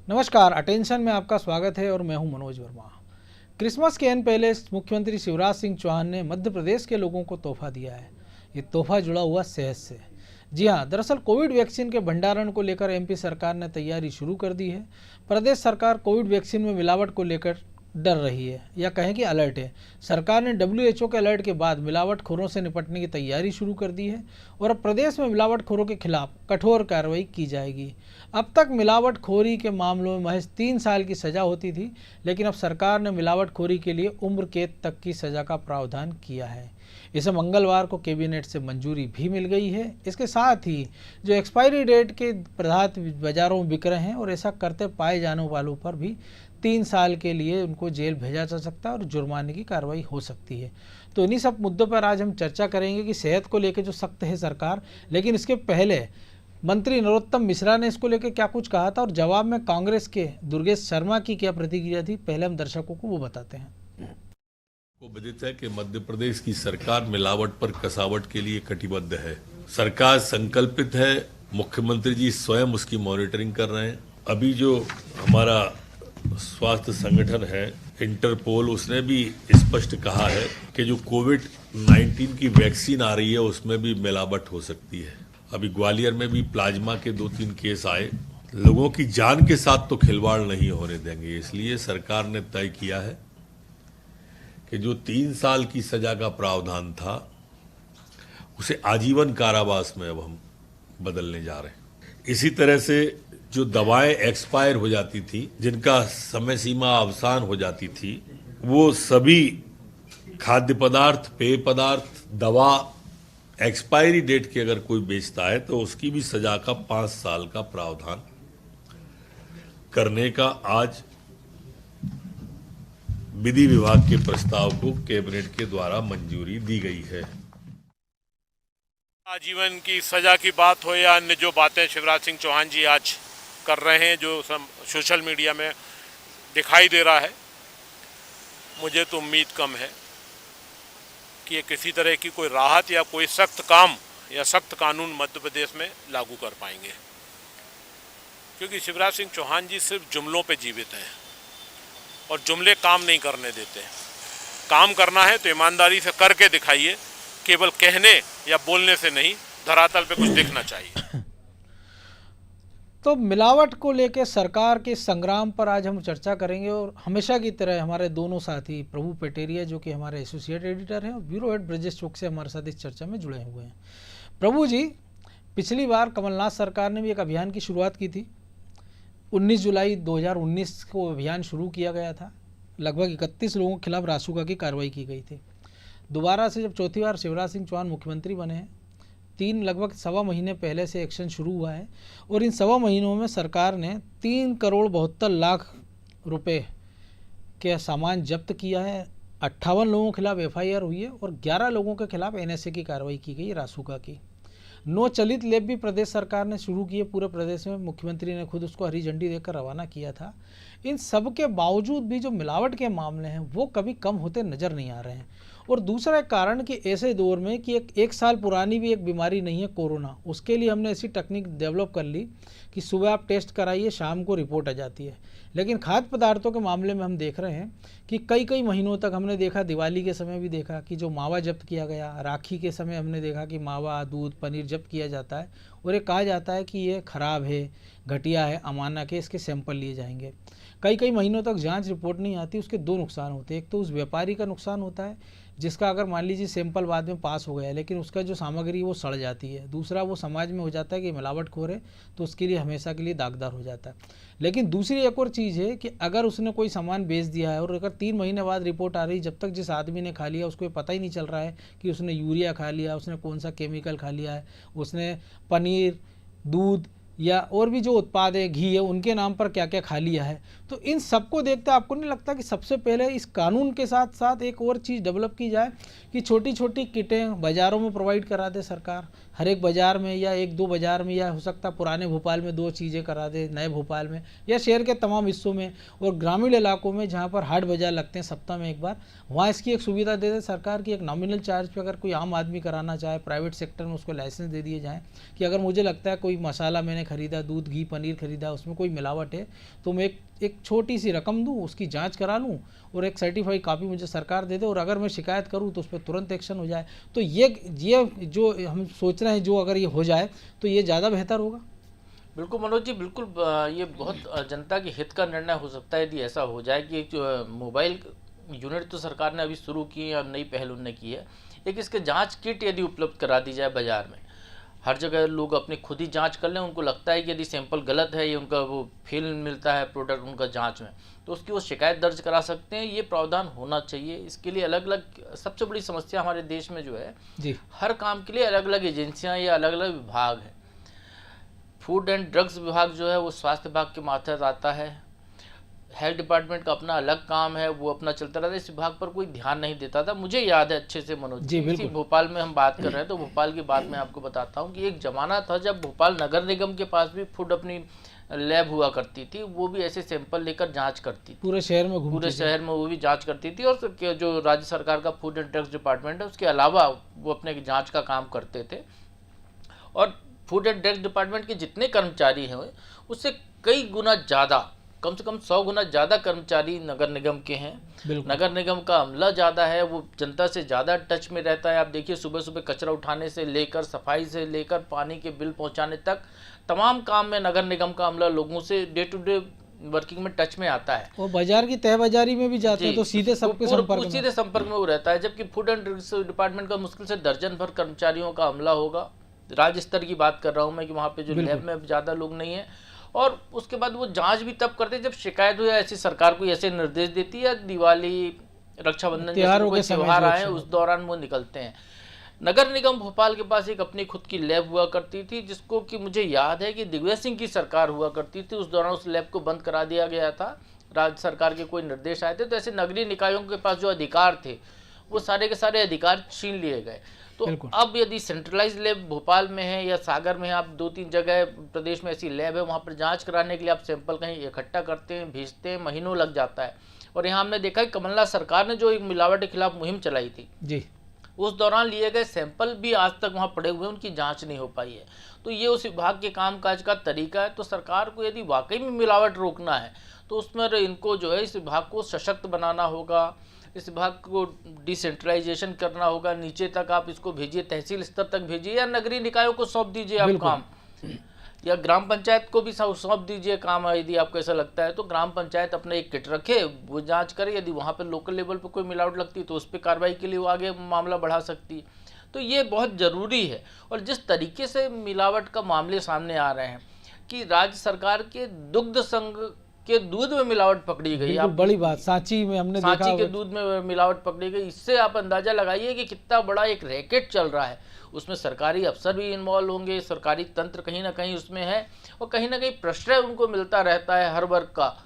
नमस्कार, अटेंशन में आपका स्वागत है और मैं हूं मनोज वर्मा। क्रिसमस के पहले मुख्यमंत्री शिवराज सिंह चौहान ने मध्य प्रदेश के लोगों को तोहफा दिया है। ये तोहफा जुड़ा हुआ सेहत से। जी हां, दरअसल कोविड वैक्सीन के भंडारण को लेकर एमपी सरकार ने तैयारी शुरू कर दी है। प्रदेश सरकार कोविड वैक्सीन में मिलावट को लेकर डर रही है या कहें कि अलर्ट है। सरकार ने WHO के अलर्ट के बाद मिलावटखोरों से निपटने की तैयारी शुरू कर दी है और अब प्रदेश में मिलावटखोरों के खिलाफ कठोर कार्रवाई की जाएगी। अब तक मिलावटखोरी के मामलों में महज 3 साल की सज़ा होती थी, लेकिन अब सरकार ने मिलावटखोरी के लिए उम्र कैद तक की सज़ा का प्रावधान किया है। इसे मंगलवार को कैबिनेट से मंजूरी भी मिल गई है। इसके साथ ही जो एक्सपायरी डेट के पदार्थ बाजारों में बिक रहे हैं और ऐसा करते पाए जाने वालों पर भी 3 साल के लिए उनको जेल भेजा जा सकता है और जुर्माने की कार्रवाई हो सकती है। तो इन्हीं सब मुद्दों पर आज हम चर्चा करेंगे कि सेहत को लेकर जो सख्त है सरकार, लेकिन इसके पहले मंत्री नरोत्तम मिश्रा ने इसको लेकर क्या कुछ कहा था और जवाब में कांग्रेस के दुर्गेश शर्मा की क्या प्रतिक्रिया थी, पहले हम दर्शकों को वो बताते हैं। को विदित है कि मध्य प्रदेश की सरकार मिलावट पर कसावट के लिए कटिबद्ध है। सरकार संकल्पित है, मुख्यमंत्री जी स्वयं उसकी मॉनिटरिंग कर रहे हैं। अभी जो हमारा स्वास्थ्य संगठन है इंटरपोल, उसने भी स्पष्ट कहा है कि जो कोविड-19 की वैक्सीन आ रही है उसमें भी मिलावट हो सकती है। अभी ग्वालियर में भी प्लाज्मा के 2-3 केस आए। लोगों की जान के साथ तो खिलवाड़ नहीं होने देंगे, इसलिए सरकार ने तय किया है कि जो 3 साल की सजा का प्रावधान था उसे आजीवन कारावास में अब हम बदलने जा रहे हैं। इसी तरह से जो दवाएं एक्सपायर हो जाती थी, जिनका समय सीमा अवसान हो जाती थी, वो सभी खाद्य पदार्थ, पेय पदार्थ, दवा एक्सपायरी डेट की अगर कोई बेचता है तो उसकी भी सजा का 5 साल का प्रावधान करने का आज विधि विभाग के प्रस्ताव को कैबिनेट के द्वारा मंजूरी दी गई है। आजीवन की सजा की बात हो या अन्य जो बातें शिवराज सिंह चौहान जी आज कर रहे हैं, जो सोशल मीडिया में दिखाई दे रहा है, मुझे तो उम्मीद कम है कि ये किसी तरह की कोई राहत या कोई सख्त काम या सख्त कानून मध्य प्रदेश में लागू कर पाएंगे, क्योंकि शिवराज सिंह चौहान जी सिर्फ जुमलों पे जीवित हैं और जुमले काम नहीं करने देते। काम करना है तो ईमानदारी से करके दिखाइए, केवल कहने या बोलने से नहीं, धरातल पे कुछ दिखना चाहिए। तो मिलावट को लेकर सरकार के संग्राम पर आज हम चर्चा करेंगे और हमेशा की तरह हमारे दोनों साथी प्रभु पेटेरिया, जो कि हमारे एसोसिएट एडिटर हैं, और ब्यूरो हेड ब्रजेश चौक से हमारे साथ इस चर्चा में जुड़े हुए हैं। प्रभु जी, पिछली बार कमलनाथ सरकार ने भी एक अभियान की शुरुआत की थी। 19 जुलाई 2019 को अभियान शुरू किया गया था। लगभग 31 लोगों के खिलाफ रासुका की कार्रवाई की गई थी। दोबारा से जब चौथी बार शिवराज सिंह चौहान मुख्यमंत्री बने हैं, लगभग 1.25 महीने पहले से एक्शन शुरू हुआ है और इन 1.25 महीनों में सरकार ने 3,72,00,000 रुपए के सामान जब्त किया है। 58 लोगों के खिलाफ FIR हुई है और 11 लोगों के खिलाफ NSA की कार्रवाई की गई, रासुका की। 9 चलित लैब भी प्रदेश सरकार ने शुरू किए पूरे प्रदेश में। मुख्यमंत्री ने खुद उसको हरी झंडी देकर रवाना किया था। इन सब के बावजूद भी जो मिलावट के मामले हैं वो कभी कम होते नज़र नहीं आ रहे हैं। और दूसरा एक कारण कि ऐसे दौर में कि एक साल पुरानी भी एक बीमारी नहीं है कोरोना, उसके लिए हमने ऐसी टेक्निक डेवलप कर ली कि सुबह आप टेस्ट कराइए, शाम को रिपोर्ट आ जाती है। लेकिन खाद्य पदार्थों के मामले में हम देख रहे हैं कि कई महीनों तक हमने देखा, दिवाली के समय भी देखा कि जो मावा जब्त किया गया, राखी के समय हमने देखा कि मावा, दूध, पनीर जब्त किया जाता है और ये कहा जाता है कि ये खराब है, घटिया है, अमानक के इसके सैंपल लिए जाएंगे। कई महीनों तक जांच रिपोर्ट नहीं आती। उसके 2 नुकसान होते हैं। एक तो उस व्यापारी का नुकसान होता है जिसका अगर मान लीजिए सैंपल बाद में पास हो गया लेकिन उसका जो सामग्री वो सड़ जाती है। दूसरा, वो समाज में हो जाता है कि मिलावटखोर है, तो उसके लिए हमेशा के लिए दागदार हो जाता है। लेकिन दूसरी एक और चीज़ है कि अगर उसने कोई सामान बेच दिया है और अगर 3 महीने बाद रिपोर्ट आ रही, जब तक जिस आदमी ने खा लिया उसको पता ही नहीं चल रहा है कि उसने यूरिया खा लिया, उसने कौन सा केमिकल खा लिया है, उसने पनीर, दूध या और भी जो उत्पाद है, घी है, उनके नाम पर क्या क्या खा लिया है। तो इन सबको देखते आपको नहीं लगता कि सबसे पहले इस कानून के साथ साथ एक और चीज़ डेवलप की जाए कि छोटी छोटी किटें बाज़ारों में प्रोवाइड करा दे सरकार, हर एक बाज़ार में या 1-2 बाज़ार में, या हो सकता है पुराने भोपाल में 2 चीज़ें करा दे, नए भोपाल में या शहर के तमाम हिस्सों में, और ग्रामीण इलाकों में जहाँ पर हाट बाज़ार लगते हैं सप्ताह में एक बार, वहाँ इसकी एक सुविधा दे दे सरकार की। एक नॉमिनल चार्ज पर अगर कोई आम आदमी कराना चाहे प्राइवेट सेक्टर में, उसको लाइसेंस दे दिए जाएँ कि अगर मुझे लगता है कोई मसाला मैंने खरीदा, दूध घी पनीर खरीदा, उसमें कोई मिलावट है तो मैं एक छोटी सी रकम दूं, उसकी जांच करा लूं और एक सर्टिफाइड कॉपी मुझे सरकार दे दे, और अगर मैं शिकायत करूं तो उस पर तुरंत एक्शन हो जाए। तो ये जो हम सोच रहे हैं, जो अगर ये हो जाए तो ये ज़्यादा बेहतर होगा। बिल्कुल मनोज जी, बिल्कुल ये बहुत जनता के हित का निर्णय हो सकता है यदि ऐसा हो जाए कि एक जो मोबाइल यूनिट तो सरकार ने अभी शुरू की है और नई पहल उन्होंने की है, एक इसके जांच किट यदि उपलब्ध करा दी जाए बाजार में, हर जगह लोग अपनी खुद ही जांच कर लें, उनको लगता है कि यदि सैंपल गलत है, ये उनका वो फेल मिलता है प्रोडक्ट उनका जांच में, तो उसकी वो शिकायत दर्ज करा सकते हैं। ये प्रावधान होना चाहिए। इसके लिए अलग अलग, सबसे बड़ी समस्या हमारे देश में जो है जी, हर काम के लिए अलग अलग एजेंसियाँ या अलग अलग विभाग हैं। फूड एंड ड्रग्स विभाग जो है वो स्वास्थ्य विभाग के मातहत आता है, हेल्थ डिपार्टमेंट का अपना अलग काम है, वो अपना चलता रहता है, इस विभाग पर कोई ध्यान नहीं देता था। मुझे याद है अच्छे से मनोज जी, इसी बिल्कुल। भोपाल में हम बात कर रहे हैं तो भोपाल की बात मैं आपको बताता हूँ कि एक ज़माना था जब भोपाल नगर निगम के पास भी फूड अपनी लैब हुआ करती थी, वो भी ऐसे सैंपल लेकर जांच करती थी, पूरे शहर में पूरे शहर में वो भी जांच करती थी। और जो राज्य सरकार का फूड एंड ड्रग्स डिपार्टमेंट है उसके अलावा वो अपने जांच का काम करते थे। और फूड एंड ड्रग्स डिपार्टमेंट के जितने कर्मचारी हैं उससे कई गुना ज़्यादा, कम से कम 100 गुना ज़्यादा कर्मचारी नगर निगम के हैं। नगर निगम का अमला ज़्यादा है, वो जनता से ज़्यादा टच में रहता है। आप देखिए सुबह सुबह कचरा उठाने से लेकर सफाई से लेकर पानी के बिल पहुंचाने तक तमाम काम में नगर निगम का अमला लोगों से डे टू डे वर्किंग में टच में आता है। वो बाजार की तय बाजारी में भी जाते हैं तो सीधे सबके सीधे संपर्क में वो रहता है। जबकि फूड एंड ड्रग्स डिपार्टमेंट का मुश्किल से दर्जन भर कर्मचारियों का अमला होगा, राज्य स्तर की बात कर रहा हूँ मैं, कि वहाँ पे जो लैब में ज़्यादा लोग नहीं है। और उसके बाद वो जांच भी तब करते जब शिकायत हो या ऐसी सरकार कोई ऐसे निर्देश देती है, दिवाली रक्षाबंधन जैसे कोई त्योहार आए उस दौरान वो निकलते हैं। नगर निगम भोपाल के पास एक अपनी खुद की लैब हुआ करती थी, जिसको कि मुझे याद है कि दिग्विजय सिंह की सरकार हुआ करती थी, उस दौरान उस लैब को बंद करा दिया गया था। राज्य सरकार के कोई निर्देश आए थे तो ऐसे नगरीय निकायों के पास जो अधिकार थे वो सारे के सारे अधिकार छीन लिए गए। तो अब यदि सेंट्रलाइज लैब भोपाल में है या सागर में है, आप 2-3 जगह प्रदेश में ऐसी लैब है, वहाँ पर जांच कराने के लिए आप सैंपल कहीं इकट्ठा करते हैं, भेजते हैं, महीनों लग जाता है। और यहाँ हमने देखा कि कमलनाथ सरकार ने जो एक मिलावट के खिलाफ मुहिम चलाई थी जी, उस दौरान लिए गए सैंपल भी आज तक वहाँ पड़े हुए हैं, उनकी जांच नहीं हो पाई है। तो ये उस विभाग के कामकाज का तरीका है। तो सरकार को यदि वाकई में मिलावट रोकना है तो उसमें इनको जो है इस विभाग को सशक्त बनाना होगा, इस विभाग को डिसेंट्रलाइजेशन करना होगा, नीचे तक आप इसको भेजिए, तहसील स्तर तक भेजिए या नगरीय निकायों को सौंप दीजिए आप काम, या ग्राम पंचायत को भी सौंप दीजिए काम। यदि आपको ऐसा लगता है तो ग्राम पंचायत अपना एक किट रखे, वो जांच करे, यदि वहाँ पे लोकल लेवल पे कोई मिलावट लगती है तो उस पर कार्रवाई के लिए वो आगे मामला बढ़ा सकती है। तो ये बहुत ज़रूरी है। और जिस तरीके से मिलावट का मामले सामने आ रहे हैं कि राज्य सरकार के दुग्ध संघ के दूध में मिलावट पकड़ी गई, आप बड़ी बात, सांची में हमने देखा, सांची के दूध में मिलावट पकड़ी गई, इससे आप अंदाजा लगाइए कि कितना बड़ा एक रैकेट चल रहा है। उसमें सरकारी अफसर भी इन्वॉल्व होंगे, सरकारी तंत्र कहीं ना कहीं उसमें है, और कहीं ना कहीं प्रश्रय उनको मिलता रहता है। हर वर्ग का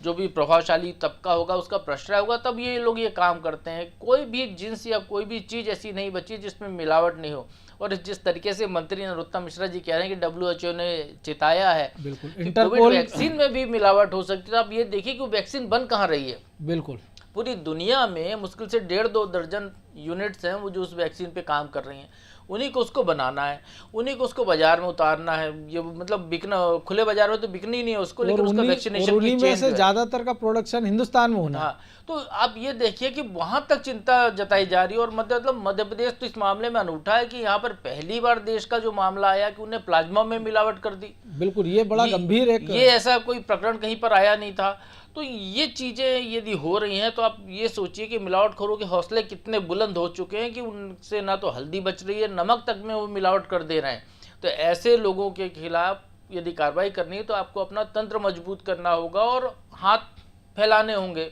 जो भी प्रभावशाली तबका होगा उसका प्रश्रय होगा, तब ये लोग ये काम करते हैं। कोई भी जिन्स या कोई भी चीज़ ऐसी नहीं बची जिसमें मिलावट नहीं हो। और जिस तरीके से मंत्री नरोत्तम मिश्रा जी कह रहे हैं कि WHO ने चेताया है कि कोविड वैक्सीन में भी मिलावट हो सकती है, तो आप ये देखिए कि वैक्सीन बन कहाँ रही है। बिल्कुल पूरी दुनिया में मुश्किल से 1.5-2 दर्जन यूनिट्स हैं वो जो उस वैक्सीन पे काम कर रही हैं, उन्हीं को उसको बनाना है, उन्हीं को उसको बाजार में उतारना है। ये मतलब बिकना खुले बाजार में तो बिकनी ही नहीं है उसको, लेकिन उसका वैक्सीनेशन की चेन से ज्यादातर का प्रोडक्शन हिंदुस्तान में होना। हाँ, तो आप ये देखिए कि वहां तक चिंता जताई जा रही है। और मतलब मध्य प्रदेश तो इस मामले में अनूठा है कि यहाँ पर पहली बार देश का जो मामला आया कि उन्हें प्लाज्मा में मिलावट कर दी। बिल्कुल, ये बड़ा गंभीर एक, ये ऐसा कोई प्रकरण कहीं पर आया नहीं था। तो ये चीज़ें यदि हो रही हैं तो आप ये सोचिए कि मिलावटखोरों के हौसले कितने बुलंद हो चुके हैं कि उनसे ना तो हल्दी बच रही है, नमक तक में वो मिलावट कर दे रहे हैं। तो ऐसे लोगों के खिलाफ यदि कार्रवाई करनी है तो आपको अपना तंत्र मजबूत करना होगा और हाथ फैलाने होंगे।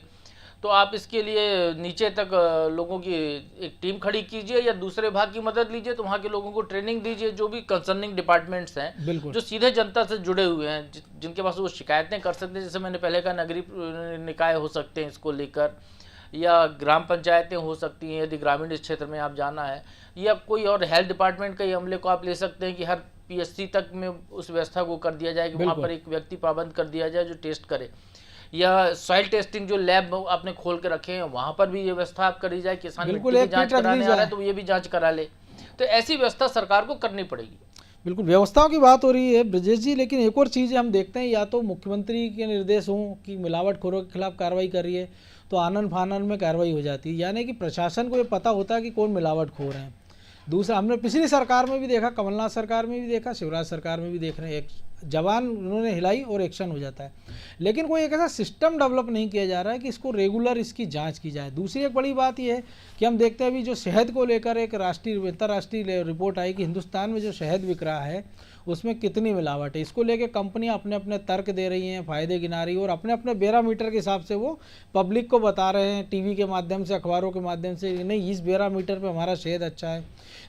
तो आप इसके लिए नीचे तक लोगों की एक टीम खड़ी कीजिए या दूसरे भाग की मदद लीजिए, तो वहाँ के लोगों को ट्रेनिंग दीजिए, जो भी कंसर्निंग डिपार्टमेंट्स हैं, जो सीधे जनता से जुड़े हुए हैं, जिनके पास वो शिकायतें कर सकते हैं। जैसे मैंने पहले कहा, नगरीय निकाय हो सकते हैं इसको लेकर, या ग्राम पंचायतें हो सकती हैं यदि ग्रामीण क्षेत्र में आप जाना है, या कोई और हेल्थ डिपार्टमेंट के अमले को आप ले सकते हैं कि हर PSC तक में उस व्यवस्था को कर दिया जाए कि वहाँ पर एक व्यक्ति पाबंद कर दिया जाए जो टेस्ट करे, या सॉइल टेस्टिंग जो लैब आपने खोल के रखे हैं वहाँ पर भी ये व्यवस्था आप करी जाए। किसान मिट्टी की जांच कराने आ रहा है तो ये भी जांच करा ले। तो ऐसी व्यवस्था सरकार को करनी पड़ेगी। बिल्कुल, व्यवस्थाओं की बात हो रही है ब्रजेश जी, लेकिन एक और चीज़ हम देखते हैं, या तो मुख्यमंत्री के निर्देश हों कि मिलावटखोरों के खिलाफ कार्रवाई कर रही है तो आनन फानन में कार्रवाई हो जाती है, यानी कि प्रशासन को ये पता होता है कि कौन मिलावटखोर हैं। दूसरा, हमने पिछली सरकार में भी देखा, कमलनाथ सरकार में भी देखा, शिवराज सरकार में भी देख रहे हैं, एक जवान उन्होंने हिलाई और एक्शन हो जाता है। लेकिन कोई एक ऐसा सिस्टम डेवलप नहीं किया जा रहा है कि इसको रेगुलर इसकी जांच की जाए। दूसरी एक बड़ी बात यह है कि हम देखते हैं अभी जो शहद को लेकर एक राष्ट्रीय अंतर्राष्ट्रीय रिपोर्ट आई कि हिंदुस्तान में जो शहद बिक रहा है उसमें कितनी मिलावट है। इसको लेके कंपनियां अपने अपने तर्क दे रही हैं, फ़ायदे गिना रही हैं और अपने अपने बेरामीटर के हिसाब से वो पब्लिक को बता रहे हैं, टीवी के माध्यम से, अखबारों के माध्यम से, नहीं इस बेरामीटर पे हमारा शहद अच्छा है।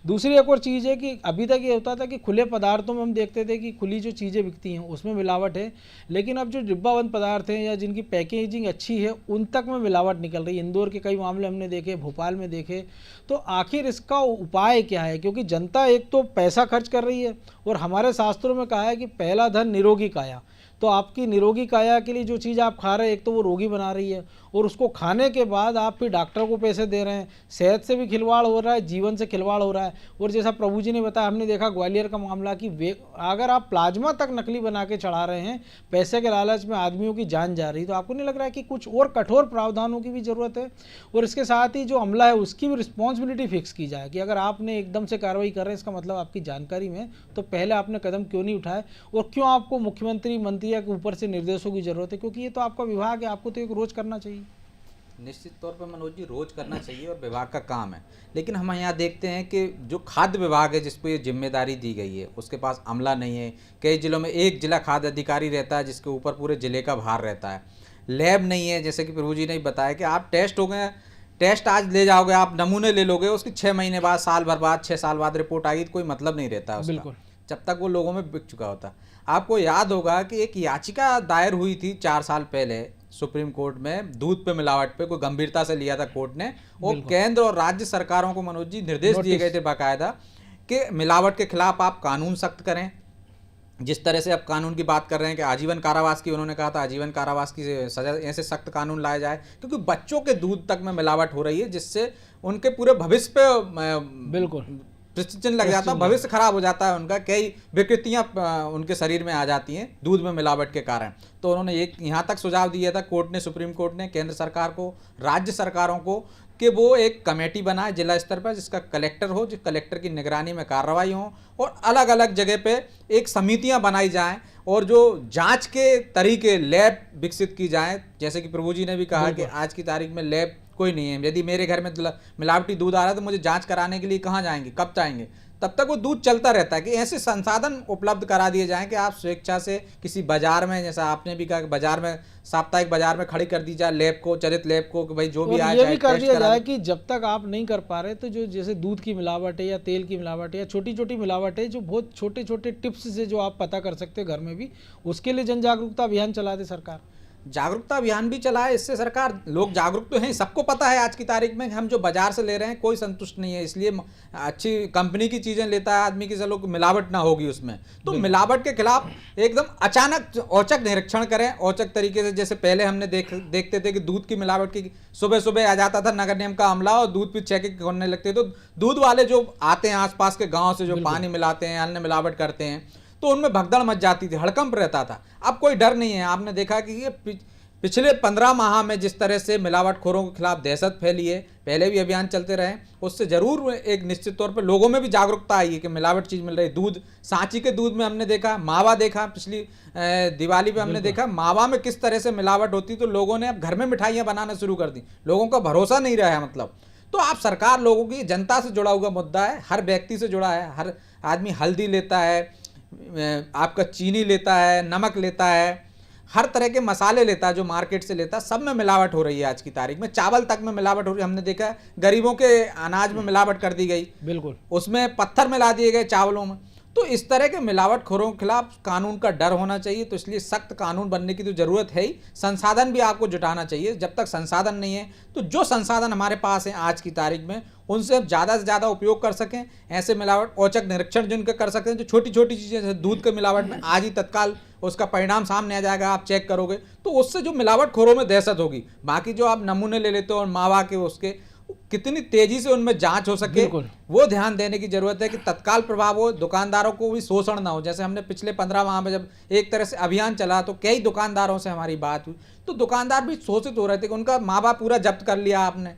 दूसरी एक और चीज़ है कि अभी तक ये होता था कि खुले पदार्थों में हम देखते थे कि खुली जो चीज़ें बिकती हैं उसमें मिलावट है, लेकिन अब जो डिब्बाबंद पदार्थ हैं या जिनकी पैकेजिंग अच्छी है उन तक में मिलावट निकल रही है। इंदौर के कई मामले हमने देखे, भोपाल में देखे। तो आखिर इसका उपाय क्या है? क्योंकि जनता एक तो पैसा खर्च कर रही है और हमारे शास्त्रों में कहा है कि पहला धन निरोगी काया। तो आपकी निरोगी काया के लिए जो चीज़ आप खा रहे हैं, एक तो वो रोगी बना रही है और उसको खाने के बाद आप फिर डॉक्टर को पैसे दे रहे हैं। सेहत से भी खिलवाड़ हो रहा है, जीवन से खिलवाड़ हो रहा है। और जैसा प्रभु जी ने बताया, हमने देखा ग्वालियर का मामला कि अगर आप प्लाज्मा तक नकली बना के चढ़ा रहे हैं, पैसे के लालच में आदमियों की जान जा रही, तो आपको नहीं लग रहा है कि कुछ और कठोर प्रावधानों की भी ज़रूरत है? और इसके साथ ही जो अमला है उसकी भी रिस्पॉन्सिबिलिटी फिक्स की जाए कि अगर आपने एकदम से कार्रवाई कर रहे हैं, इसका मतलब आपकी जानकारी में, तो पहले आपने कदम क्यों नहीं उठाए और क्यों आपको मुख्यमंत्री मंत्री के ऊपर से निर्देशों की जरूरत है? क्योंकि ये तो आपका विभाग है, आपको तो एक रोज करना चाहिए। निश्चित तौर पर मनोज जी, रोज करना चाहिए और विभाग का काम है। लेकिन हम यहाँ देखते हैं कि जो खाद्य विभाग है जिसको ये जिम्मेदारी दी गई है, उसके पास अमला नहीं है। कई जिलों में एक जिला खाद्य अधिकारी रहता है जिसके ऊपर पूरे जिले का भार रहता है। लैब नहीं है, जैसे कि प्रभु जी ने बताया कि आप टेस्ट हो गए, टेस्ट आज ले जाओगे, आप नमूने ले लोगे, उसके 6 महीने बाद, साल भर बाद, 6 साल बाद रिपोर्ट आएगी तो कोई मतलब नहीं रहता उसका। बिल्कुल, जब तक वो लोगों में बिक चुका होता। आपको याद होगा कि एक याचिका दायर हुई थी 4 साल पहले सुप्रीम कोर्ट में, दूध पे मिलावट पे, कोई गंभीरता से लिया था कोर्ट ने। वो केंद्र और राज्य सरकारों को मनोज जी निर्देश दिए गए थे बाकायदा कि मिलावट के खिलाफ आप कानून सख्त करें। जिस तरह से अब कानून की बात कर रहे हैं कि आजीवन कारावास की, उन्होंने कहा था आजीवन कारावास की सजा, ऐसे सख्त कानून लाया जाए, क्योंकि बच्चों के दूध तक में मिलावट हो रही है जिससे उनके पूरे भविष्य पे बिल्कुल चिन्ह लग जाता है, भविष्य खराब हो जाता है उनका, कई विकृतियां उनके शरीर में आ जाती हैं दूध में मिलावट के कारण। तो उन्होंने एक यहाँ तक सुझाव दिया था कोर्ट ने, सुप्रीम कोर्ट ने केंद्र सरकार को, राज्य सरकारों को, कि वो एक कमेटी बनाए जिला स्तर पर जिसका कलेक्टर हो, जिस कलेक्टर की निगरानी में कार्रवाई हो और अलग अलग जगह पे एक समितियां बनाई जाएं और जो जांच के तरीके, लैब विकसित की जाएं। जैसे कि प्रभु जी ने भी कहा कि आज की तारीख में लैब कोई नहीं है। यदि मेरे घर में मिलावटी दूध आ रहा है तो मुझे जांच कराने के लिए कहाँ जाएंगे, कब जाएंगे? तब तक वो दूध चलता रहता है। कि ऐसे संसाधन उपलब्ध करा दिए जाएं कि आप स्वेच्छा से किसी बाजार में, जैसा आपने भी कहा कि बाजार में, साप्ताहिक बाजार में खड़ी कर दी जाए लैब को, चरित लैब को, कि भाई जो भी आए, ये भी कर दिया जाए कि जब तक आप नहीं कर पा रहे तो जो जैसे दूध की मिलावट है या तेल की मिलावट है या छोटी छोटी मिलावट है, जो बहुत छोटे छोटे टिप्स से जो आप पता कर सकते हैं घर में भी, उसके लिए जन जागरूकता अभियान चला दे सरकार। जागरूकता अभियान भी चलाए, इससे सरकार, लोग जागरूक तो हैं, सबको पता है आज की तारीख में हम जो बाजार से ले रहे हैं कोई संतुष्ट नहीं है, इसलिए अच्छी कंपनी की चीज़ें लेता है आदमी की, चलो मिलावट ना होगी उसमें। तो मिलावट के खिलाफ एकदम अचानक औचक निरीक्षण करें, औचक तरीके से। जैसे पहले हमने देखते थे कि दूध की मिलावट की सुबह सुबह आ जाता था नगर निगम का अमला और दूध पे चेकिंग करने लगते, तो दूध वाले जो आते हैं आसपास के गाँव से, जो पानी मिलाते हैं, अन्य मिलावट करते हैं, तो उनमें भगदड़ मच जाती थी, हड़कंप रहता था। अब कोई डर नहीं है। आपने देखा कि ये पिछले 15 माह में जिस तरह से मिलावटखोरों के खिलाफ दहशत फैली है, पहले भी अभियान चलते रहे, उससे जरूर एक निश्चित तौर पर लोगों में भी जागरूकता आई है कि मिलावट चीज़ मिल रही। दूध, सांची के दूध में हमने देखा, मावा देखा, पिछली दिवाली पे हमने देखा मावा में किस तरह से मिलावट होती, तो लोगों ने अब घर में मिठाइयाँ बनाना शुरू कर दी। लोगों का भरोसा नहीं रहा है मतलब। तो आप सरकार, लोगों की, जनता से जुड़ा हुआ मुद्दा है, हर व्यक्ति से जुड़ा है। हर आदमी हल्दी लेता है, आपका चीनी लेता है, नमक लेता है, हर तरह के मसाले लेता है जो मार्केट से लेता है, सब में मिलावट हो रही है आज की तारीख में। चावल तक में मिलावट हो रही है। हमने देखा गरीबों के अनाज में मिलावट कर दी गई, बिल्कुल, उसमें पत्थर मिला दिए गए चावलों में। तो इस तरह के मिलावटखोरों के खिलाफ कानून का डर होना चाहिए। तो इसलिए सख्त कानून बनने की तो जरूरत है ही, संसाधन भी आपको जुटाना चाहिए। जब तक संसाधन नहीं है तो जो संसाधन हमारे पास हैं आज की तारीख में, उनसे हम ज़्यादा से ज़्यादा उपयोग कर सकें। ऐसे मिलावट औचक निरीक्षण जिनके कर सकते हैं, जो छोटी छोटी चीज़ें, जैसे दूध के मिलावट में आज ही तत्काल उसका परिणाम सामने आ जाएगा, आप चेक करोगे, तो उससे जो मिलावटखोरों में दहशत होगी। बाकी जो आप नमूने ले लेते हो और मावा के, उसके कितनी तेजी से उनमें जांच हो सके, बिल्कुल। वो ध्यान देने की जरूरत है कि तत्काल प्रभाव हो, दुकानदारों को भी शोषण ना हो। जैसे हमने पिछले 15 माह में जब एक तरह से अभियान चला तो कई दुकानदारों से हमारी बात हुई, तो दुकानदार भी शोषित हो रहे थे कि उनका मावा पूरा जब्त कर लिया आपने,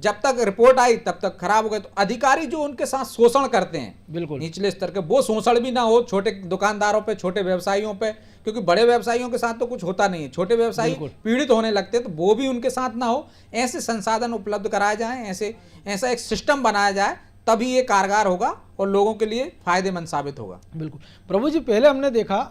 जब तक रिपोर्ट आई तब तक खराब हो गए। तो अधिकारी जो उनके साथ शोषण करते हैं बिल्कुल। निचले स्तर के, वो शोषण भी ना हो छोटे दुकानदारों पे, छोटे व्यवसायियों पे, क्योंकि बड़े व्यवसायियों के साथ तो कुछ होता नहीं है, छोटे व्यवसायी पीड़ित होने लगते हैं, तो वो भी उनके साथ ना हो। ऐसे संसाधन उपलब्ध कराए जाएं, ऐसा एक सिस्टम बनाया जाए, तभी ये कारगर होगा और लोगों के लिए फायदेमंद साबित होगा। बिल्कुल प्रभु जी, पहले हमने देखा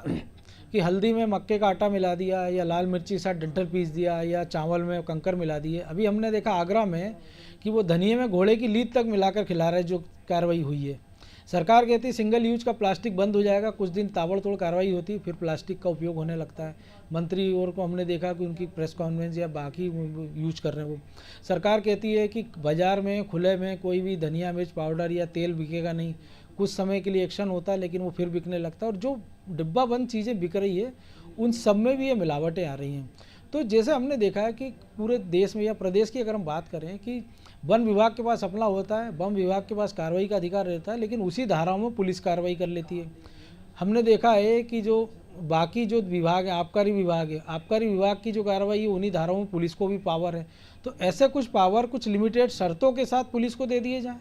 कि हल्दी में मक्के का आटा मिला दिया या लाल मिर्ची के साथ डंठल पीस दिया या चावल में कंकर मिला दिए। अभी हमने देखा आगरा में कि वो धनिये में घोड़े की लीद तक मिलाकर खिला रहे, जो कार्रवाई हुई है। सरकार कहती है सिंगल यूज का प्लास्टिक बंद हो जाएगा, कुछ दिन ताबड़तोड़ कार्रवाई होती है, फिर प्लास्टिक का उपयोग होने लगता है। मंत्री और को हमने देखा कि उनकी प्रेस कॉन्फ्रेंस या बाकी यूज कर रहे हैं। वो सरकार कहती है कि बाज़ार में खुले में कोई भी धनिया मिर्च पाउडर या तेल बिकेगा नहीं, कुछ समय के लिए एक्शन होता है लेकिन वो फिर बिकने लगता है। और जो डिब्बा बंद चीज़ें बिक रही है उन सब में भी ये मिलावटें आ रही हैं। तो जैसे हमने देखा है कि पूरे देश में या प्रदेश की अगर हम बात करें कि वन विभाग के पास अपना होता है, वन विभाग के पास कार्रवाई का अधिकार रहता है, लेकिन उसी धाराओं में पुलिस कार्रवाई कर लेती है। हमने देखा है कि जो बाकी जो विभाग है, आबकारी विभाग है, आबकारी विभाग की जो कार्रवाई है उन्हीं धाराओं में पुलिस को भी पावर है। तो ऐसे कुछ पावर कुछ लिमिटेड शर्तों के साथ पुलिस को दे दिए जाए,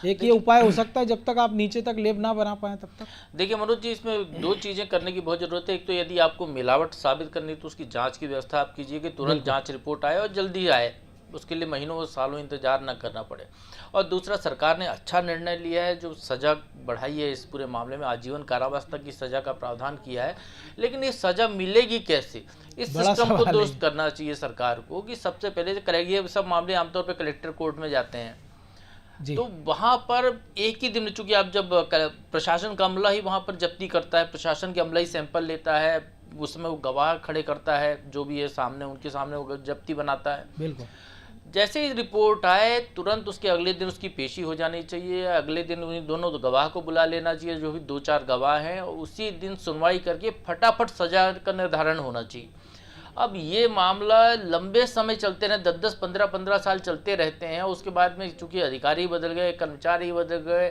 एक ये उपाय हो सकता है जब तक आप नीचे तक लेब ना बना पाए तब तक। देखिए मनोज जी, इसमें दो चीज़ें करने की बहुत ज़रूरत है। एक तो यदि आपको मिलावट साबित करनी तो उसकी जांच की व्यवस्था आप कीजिए कि तुरंत जांच रिपोर्ट आए और जल्दी आए, उसके लिए महीनों सालों इंतजार ना करना पड़े। और दूसरा, सरकार ने अच्छा निर्णय लिया है, जो सज़ा बढ़ाई है इस पूरे मामले में, आजीवन कारावास तक की सज़ा का प्रावधान किया है। लेकिन ये सज़ा मिलेगी कैसे, इस सिस्टम को दुरुस्त करना चाहिए सरकार को कि सबसे पहले करेगी। ये सब मामले आमतौर पर कलेक्टर कोर्ट में जाते हैं, तो वहाँ पर एक ही दिन, चूंकि आप जब प्रशासन का अमला ही वहाँ पर जब्ती करता है, प्रशासन के अमला ही सैंपल लेता है, उसमें वो गवाह खड़े करता है, जो भी है सामने उनके सामने वो जब्ती बनाता है। बिल्कुल। जैसे ही रिपोर्ट आए तुरंत उसके अगले दिन उसकी पेशी हो जानी चाहिए, अगले दिन उन्हीं दोनों गवाह को बुला लेना चाहिए, जो भी 2-4 गवाह हैं, और उसी दिन सुनवाई करके फटाफट सजा का निर्धारण होना चाहिए। अब ये मामला लंबे समय चलते रहे, 10-10, 15-15 साल चलते रहते हैं। उसके बाद में चूंकि अधिकारी बदल गए, कर्मचारी बदल गए,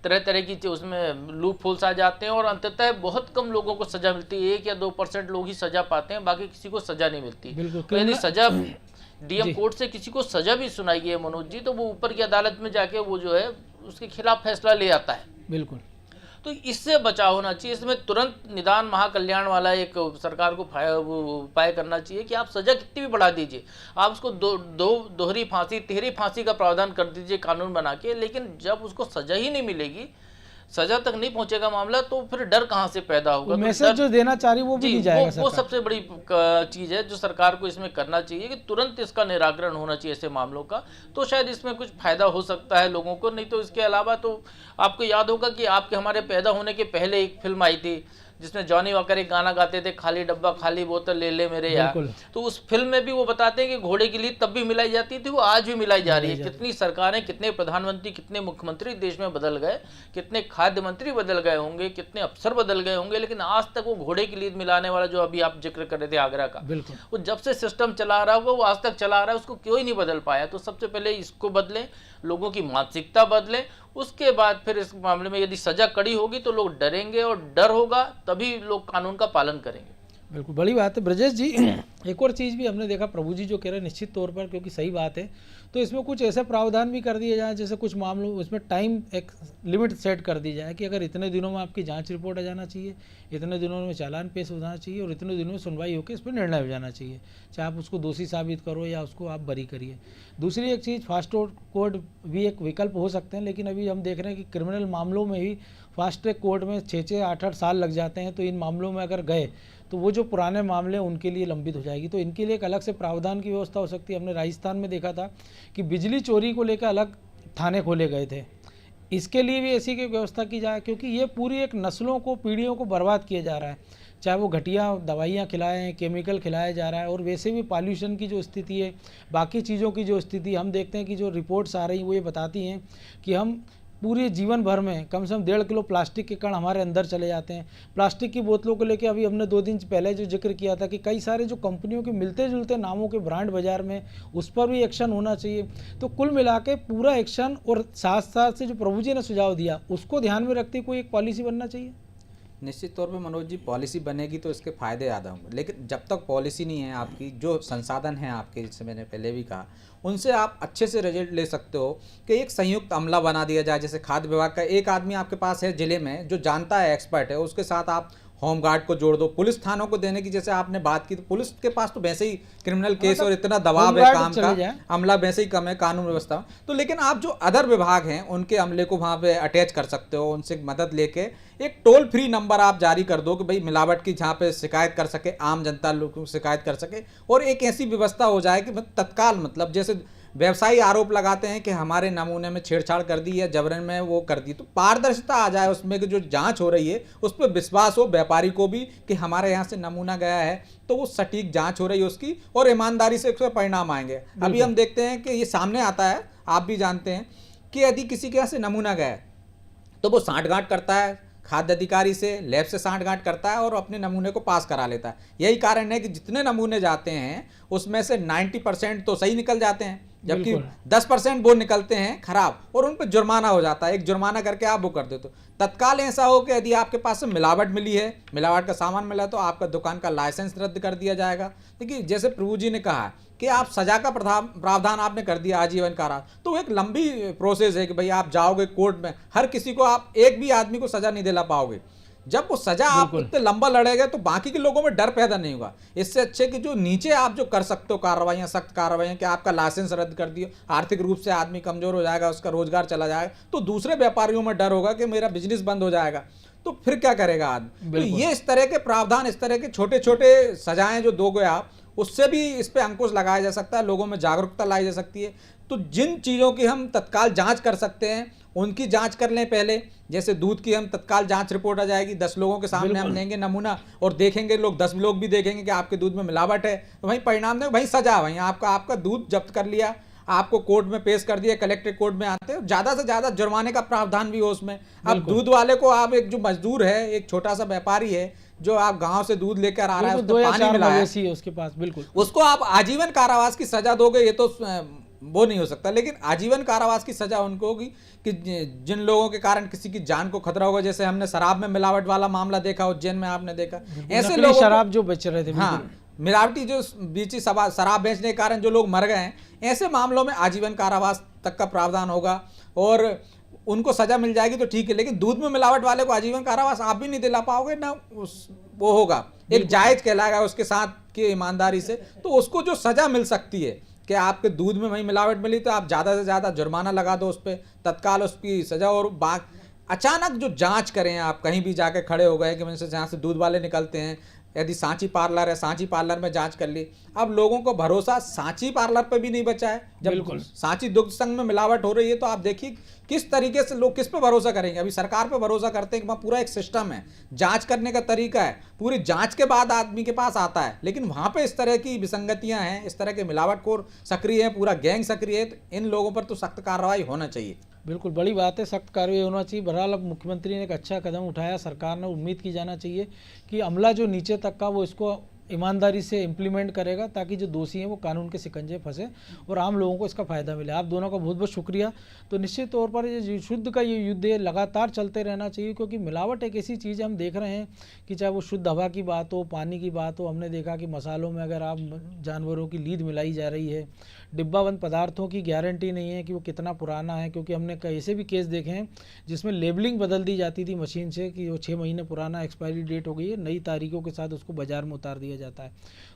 तरह तरह की उसमें लूप होल्स आ जाते हैं और अंततः बहुत कम लोगों को सज़ा मिलती है। 1 या 2% लोग ही सज़ा पाते हैं, बाकी किसी को सज़ा नहीं मिलती। तो यदि सज़ा डीएम कोर्ट से किसी को सज़ा भी सुनाई है मनोज जी, तो वो ऊपर की अदालत में जाके वो जो है उसके खिलाफ फैसला ले आता है। बिल्कुल। तो इससे बचाव होना चाहिए। इसमें तुरंत निदान महाकल्याण वाला एक सरकार को उपाय करना चाहिए कि आप सजा कितनी भी बढ़ा दीजिए, आप उसको दोहरी फांसी, तिहरी फांसी का प्रावधान कर दीजिए कानून बना के, लेकिन जब उसको सजा ही नहीं मिलेगी, सजा तक नहीं पहुंचेगा मामला, तो फिर डर कहां से पैदा होगा। तो मैसेज जो देना चाह रही वो भी नहीं जाएगा। वो सबसे बड़ी चीज है जो सरकार को इसमें करना चाहिए कि तुरंत इसका निराकरण होना चाहिए ऐसे मामलों का, तो शायद इसमें कुछ फायदा हो सकता है लोगों को। नहीं तो इसके अलावा तो आपको याद होगा कि आपके हमारे पैदा होने के पहले एक फिल्म आई थी जिसमें जॉनी वॉकर एक गाना गाते थे, खाली डब्बा खाली बोतल ले ले मेरे यार। तो उस फिल्म में भी वो बताते हैं कि घोड़े की लीद तब भी मिलाई जाती थी, वो आज भी मिलाई जा रही है। कितनी सरकारें, कितने प्रधानमंत्री, कितने मुख्यमंत्री देश में बदल गए, कितने खाद्य मंत्री बदल गए होंगे, कितने अफसर बदल गए होंगे, लेकिन आज तक वो घोड़े की लीद मिलाने वाला जो अभी आप जिक्र कर रहे थे आगरा का, वो जब से सिस्टम चला रहा होगा वो आज तक चला रहा है, उसको क्यों ही नहीं बदल पाया। तो सबसे पहले इसको बदलें, लोगों की मानसिकता बदलें, उसके बाद फिर इस मामले में यदि सजा कड़ी होगी तो लोग डरेंगे, और डर होगा तभी लोग कानून का पालन करेंगे। बिल्कुल बड़ी बात है ब्रजेश जी। एक और चीज़ भी हमने देखा, प्रभु जी जो कह रहे हैं निश्चित तौर पर, क्योंकि सही बात है, तो इसमें कुछ ऐसे प्रावधान भी कर दिए जाए, जैसे कुछ मामलों उसमें टाइम एक लिमिट सेट कर दी जाए कि अगर इतने दिनों में आपकी जांच रिपोर्ट आ जाना चाहिए, इतने दिनों में चालान पेश हो जाना चाहिए, और इतने दिनों में सुनवाई होकर इस पर निर्णय हो जाना चाहिए, चाहे आप उसको दोषी साबित करो या उसको आप बरी करिए। दूसरी एक चीज़, फास्ट कोर्ट भी एक विकल्प हो सकते हैं, लेकिन अभी हम देख रहे हैं कि क्रिमिनल मामलों में ही फास्ट ट्रैक कोर्ट में 6-6, 8-8 साल लग जाते हैं। तो इन मामलों में अगर गए तो वो जो पुराने मामले हैं उनके लिए लंबित हो जाएगी, तो इनके लिए एक अलग से प्रावधान की व्यवस्था हो सकती है। हमने राजस्थान में देखा था कि बिजली चोरी को लेकर अलग थाने खोले गए थे, इसके लिए भी ऐसी की व्यवस्था की जाए, क्योंकि ये पूरी एक नस्लों को, पीढ़ियों को बर्बाद किया जा रहा है, चाहे वो घटिया दवाइयाँ खिलाएं, केमिकल खिलाया जा रहा है, और वैसे भी पॉल्यूशन की जो स्थिति है, बाकी चीज़ों की जो स्थिति हम देखते हैं कि जो रिपोर्ट्स आ रही हैं वो ये बताती हैं कि हम पूरे जीवन भर में कम से कम 1.5 किलो प्लास्टिक के कण हमारे अंदर चले जाते हैं। प्लास्टिक की बोतलों को लेकर अभी हमने 2 दिन पहले जो जिक्र किया था कि कई सारे जो कंपनियों के मिलते जुलते नामों के ब्रांड बाजार में, उस पर भी एक्शन होना चाहिए। तो कुल मिला के पूरा एक्शन, और साथ साथ से जो प्रभु जी ने सुझाव दिया उसको ध्यान में रखते कोई एक पॉलिसी बनना चाहिए। निश्चित तौर पे मनोज जी, पॉलिसी बनेगी तो इसके फायदे ज़्यादा होंगे, लेकिन जब तक पॉलिसी नहीं है आपकी, जो संसाधन हैं आपके, जैसे मैंने पहले भी कहा, उनसे आप अच्छे से रिजल्ट ले सकते हो कि एक संयुक्त अमला बना दिया जाए। जैसे खाद्य विभाग का एक आदमी आपके पास है जिले में जो जानता है, एक्सपर्ट है, उसके साथ आप होमगार्ड को जोड़ दो। पुलिस थानों को देने की जैसे आपने बात की, तो पुलिस के पास तो वैसे ही क्रिमिनल केस और इतना दबाव है काम का, अमला वैसे ही कम है कानून व्यवस्था में। तो लेकिन आप जो अदर विभाग हैं उनके अमले को वहाँ पे अटैच कर सकते हो, उनसे मदद लेके एक टोल फ्री नंबर आप जारी कर दो कि भाई मिलावट की जहाँ पे शिकायत कर सके, आम जनता लोग शिकायत कर सके। और एक ऐसी व्यवस्था हो जाए कि तत्काल, मतलब जैसे व्यवसायी आरोप लगाते हैं कि हमारे नमूने में छेड़छाड़ कर दी या जबरन में वो कर दी, तो पारदर्शिता आ जाए उसमें कि जो जांच हो रही है उस पर विश्वास हो व्यापारी को भी कि हमारे यहाँ से नमूना गया है तो वो सटीक जांच हो रही है उसकी, और ईमानदारी से उसके परिणाम आएंगे। अभी हम देखते हैं कि ये सामने आता है, आप भी जानते हैं कि यदि किसी के यहाँ से नमूना गया है तो वो सांठगांठ करता है खाद्य अधिकारी से, लैब से सांठगांठ करता है और अपने नमूने को पास करा लेता है। यही कारण है कि जितने नमूने जाते हैं उसमें से 90% तो सही निकल जाते हैं, जबकि 10% वो निकलते हैं खराब, और उन पर जुर्माना हो जाता है। एक जुर्माना करके आप वो कर देते हो। तत्काल ऐसा हो कि यदि आपके पास से मिलावट मिली है, मिलावट का सामान मिला, तो आपका दुकान का लाइसेंस रद्द कर दिया जाएगा। देखिए जैसे प्रभु जी ने कहा कि आप सजा का प्रावधान आपने कर दिया आजीवन कारावास, तो एक लंबी प्रोसेस है कि भाई आप जाओगे कोर्ट में, हर किसी को आप एक भी आदमी को सजा नहीं दिला पाओगे। जब वो सजा आप इतने लंबा लड़ेगा तो बाकी के लोगों में डर पैदा नहीं होगा। इससे अच्छे कि जो नीचे आप जो कर सकते हो कार्रवाइयाँ, सख्त कार्रवाइयाँ, कि आपका लाइसेंस रद्द कर दिया, आर्थिक रूप से आदमी कमजोर हो जाएगा, उसका रोजगार चला जाएगा, तो दूसरे व्यापारियों में डर होगा कि मेरा बिजनेस बंद हो जाएगा, तो फिर क्या करेगा आदमी। तो ये इस तरह के प्रावधान, इस तरह के छोटे छोटे सजाएं जो दोगे आप, उससे भी इस पे अंकुश लगाया जा सकता है, लोगों में जागरूकता लाई जा सकती है। तो जिन चीज़ों की हम तत्काल जांच कर सकते हैं उनकी जांच कर लें पहले। जैसे दूध की हम तत्काल जांच रिपोर्ट आ जाएगी, 10 लोगों के सामने हम लेंगे नमूना और देखेंगे, लोग 10 लोग भी देखेंगे कि आपके दूध में मिलावट है, तो वहीं परिणाम दें, वहीं सजा, वहीं आपका दूध जब्त कर लिया, आपको कोर्ट में पेश कर दिया, कलेक्ट्रेट कोर्ट में आते हैं, ज़्यादा से ज़्यादा जुर्माने का प्रावधान भी हो उसमें। अब दूध वाले को आप, एक जो मजदूर है, एक छोटा सा व्यापारी है जो आप गांव से दूध लेकर आ रहा है, उसको पानी मिला है उसके पास, बिल्कुल उसको आप आजीवन कारावास की सजा दोगे, ये तो वो नहीं हो सकता। लेकिन आजीवन कारावास की सजा उनको होगी कि जिन लोगों के कारण किसी की जान को खतरा होगा। जैसे हमने शराब में मिलावट वाला मामला देखा, उज्जैन में आपने देखा, ऐसे लोग शराब जो बेच रहे थे, हाँ, मिलावटी जो बीची शराब बेचने के कारण जो लोग मर गए हैं, ऐसे मामलों में आजीवन कारावास तक का प्रावधान होगा और उनको सजा मिल जाएगी तो ठीक है। लेकिन दूध में मिलावट वाले को आजीवन कारावास आप भी नहीं दिला पाओगे ना, वो होगा एक जायज कहलाएगा उसके साथ की ईमानदारी से। तो उसको जो सजा मिल सकती है कि आपके दूध में वही मिलावट मिली तो आप ज़्यादा से ज़्यादा जुर्माना लगा दो उस पर, तत्काल उसकी सजा। और अचानक जो जांच करें, आप कहीं भी जाके खड़े हो गए कि मुझसे जहाँ से दूध वाले निकलते हैं, यदि सांची पार्लर है, सांची पार्लर में जांच कर ली। अब लोगों को भरोसा सांची पार्लर पे भी नहीं बचा है। जब सांची दुग्ध संघ में मिलावट हो रही है तो आप देखिए किस तरीके से लोग किस पे भरोसा करेंगे। अभी सरकार पे भरोसा करते हैं कि वहाँ पूरा एक सिस्टम है, जांच करने का तरीका है, पूरी जांच के बाद आदमी के पास आता है। लेकिन वहाँ पे इस तरह की विसंगतियाँ हैं, इस तरह के मिलावटखोर सक्रिय है, पूरा गैंग सक्रिय है, तो इन लोगों पर तो सख्त कार्रवाई होना चाहिए। बिल्कुल बड़ी बात है, सख्त कार्रवाई होना चाहिए। बहरहाल अब मुख्यमंत्री ने एक अच्छा कदम उठाया, सरकार ने उम्मीद की जाना चाहिए कि अमला जो नीचे तक का वो इसको ईमानदारी से इम्प्लीमेंट करेगा ताकि जो दोषी हैं वो कानून के शिकंजे फंसे और आम लोगों को इसका फ़ायदा मिले। आप दोनों का बहुत बहुत शुक्रिया। तो निश्चित तौर पर ये शुद्ध का ये युद्ध है लगातार चलते रहना चाहिए, क्योंकि मिलावट एक ऐसी चीज़ हम देख रहे हैं कि चाहे वो शुद्ध हवा की बात हो, पानी की बात हो, हमने देखा कि मसालों में अगर आप जानवरों की लीद मिलाई जा रही है, डिब्बाबंद पदार्थों की गारंटी नहीं है कि वो कितना पुराना है, क्योंकि हमने ऐसे भी केस देखे हैं जिसमें लेबलिंग बदल दी जाती थी मशीन से कि वो 6 महीने पुराना एक्सपायरी डेट हो गई है, नई तारीखों के साथ उसको बाजार में उतार दिया जाता है।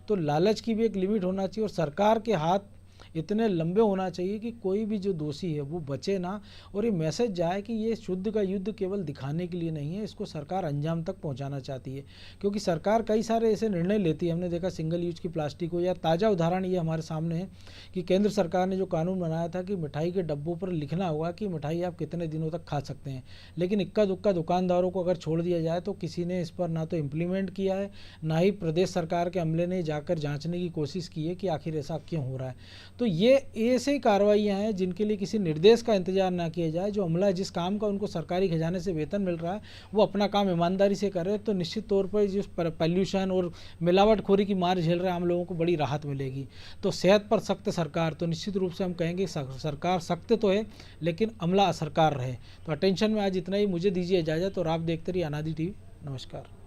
तो लालच की भी एक लिमिट होना चाहिए और सरकार के हाथ इतने लंबे होना चाहिए कि कोई भी जो दोषी है वो बचे ना, और ये मैसेज जाए कि ये शुद्ध का युद्ध केवल दिखाने के लिए नहीं है, इसको सरकार अंजाम तक पहुंचाना चाहती है। क्योंकि सरकार कई सारे ऐसे निर्णय लेती है, हमने देखा सिंगल यूज की प्लास्टिक हो, या ताज़ा उदाहरण ये हमारे सामने है कि केंद्र सरकार ने जो कानून बनाया था कि मिठाई के डब्बों पर लिखना होगा कि मिठाई आप कितने दिनों तक खा सकते हैं, लेकिन इक्का दुक्का दुकानदारों को अगर छोड़ दिया जाए तो किसी ने इस पर ना तो इम्प्लीमेंट किया है, ना ही प्रदेश सरकार के अमले ने जाकर जाँचने की कोशिश की है कि आखिर ऐसा क्यों हो रहा है। तो ये ऐसे कार्रवाइयाँ हैं जिनके लिए किसी निर्देश का इंतजार ना किया जाए। जो अमला जिस काम का उनको सरकारी खजाने से वेतन मिल रहा है वो अपना काम ईमानदारी से कर रहे हैं, तो निश्चित तौर पर जिस पॉल्यूशन और मिलावटखोरी की मार झेल रहे आम लोगों को बड़ी राहत मिलेगी। तो सेहत पर सख्त सरकार, तो निश्चित रूप से हम कहेंगे सरकार सख्त तो है लेकिन अमला असरकार रहे। तो अटेंशन में आज इतना ही, मुझे दीजिए इजाज़त और आप देखते रहिए अनादि टीवी। नमस्कार।